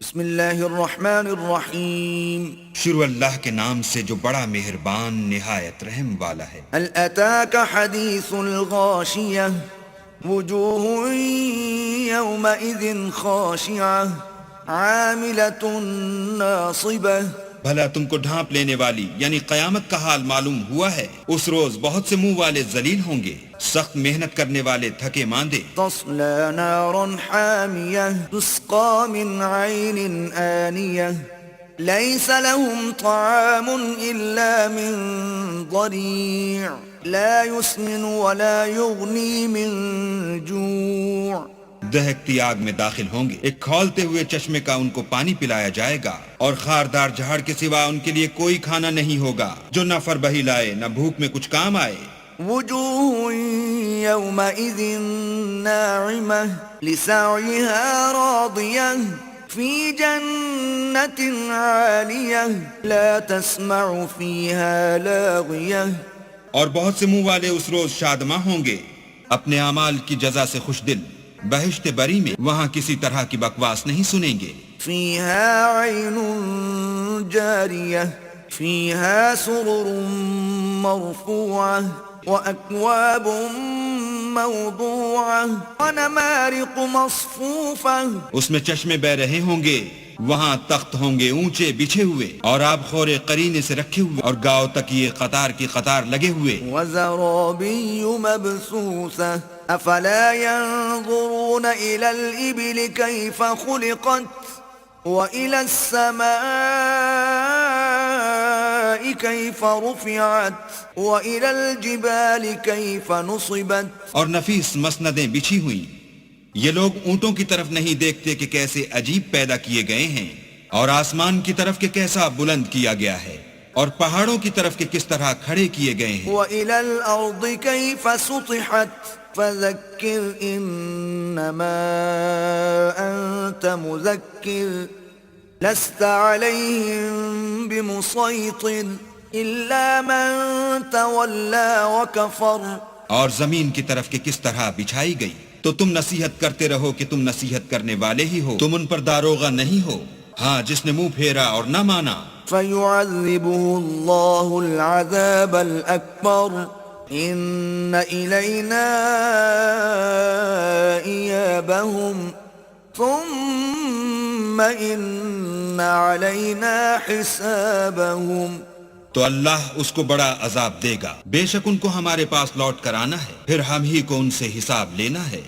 بسم اللہ الرحمن الرحیم شروع اللہ کے نام سے جو بڑا مہربان نہایت رحم والا ہے۔ هل اتاك حدیث الغاشیہ وجوہ یومئذ خاشعہ عاملۃ ناصبہ۔ بھلا تم کو ڈھانپ لینے والی یعنی قیامت کا حال معلوم ہوا ہے؟ اس روز بہت سے منہ والے ذلیل ہوں گے، سخت محنت کرنے والے تھکے ماندے۔ تصلی نارا حامیہ تسقا من عین آنیہ لیس لهم طعام الا من ضریع لا يسمن ولا یغنی من جوع۔ دہکتی آگ میں داخل ہوں گے، ایک کھولتے ہوئے چشمے کا ان کو پانی پلایا جائے گا، اور خاردار جھاڑ کے سوا ان کے لیے کوئی کھانا نہیں ہوگا جو نہ فربہی لائے نہ بھوک میں کچھ کام آئے۔ وجوہ یومئذ ناعمہ لسعیها راضیہ فی جنت عالیہ لا تسمع فیہا لاغیہ۔ اور بہت سے منہ والے اس روز شادماں ہوں گے، اپنے اعمال کی جزا سے خوش دل، بہشت بری میں وہاں کسی طرح کی بکواس نہیں سنیں گے۔ فیہا عین جاریہ فیہا سرر مرفوعہ وأكواب موضوعة ونمارق مصفوفة۔ اس میں چشمے بہ رہے ہوں گے، وہاں تخت ہوں گے اونچے بچھے ہوئے، اور آب خورے قرینے سے رکھے ہوئے، اور گاؤ تکیے قطار کی قطار لگے ہوئے۔ وزرابی مبثوثة افلا ينظرون الى الابل كيف خلقت وإلى السماء كيف رفعت وإلى الجبال كيف نصبت۔ اور نفیس مسندیں بچھی ہوئی، یہ لوگ اونٹوں کی طرف نہیں دیکھتے کہ کیسے عجیب پیدا کیے گئے ہیں، اور آسمان کی طرف کہ کیسا بلند کیا گیا ہے، اور پہاڑوں کی طرف کہ کس طرح کھڑے کیے گئے ہیں۔ وإلى الأرض كيف سطحت فذكر إنما أنت مذكر لست عليهم بمسيطر إلا من تولى وكفر۔ اور زمین کی طرف کہ کس طرح بچھائی گئی، تو تم نصیحت کرتے رہو کہ تم نصیحت کرنے والے ہی ہو، تم ان پر داروغہ نہیں ہو، ہاں جس نے منہ پھیرا اور نہ مانا۔ فيعذبه الله العذاب الأكبر إن إلينا إيابهم ثم إن علينا حسابهم۔ تو اللہ اس کو بڑا عذاب دے گا، بے شک ان کو ہمارے پاس لوٹ کر آنا ہے، پھر ہم ہی کو ان سے حساب لینا ہے۔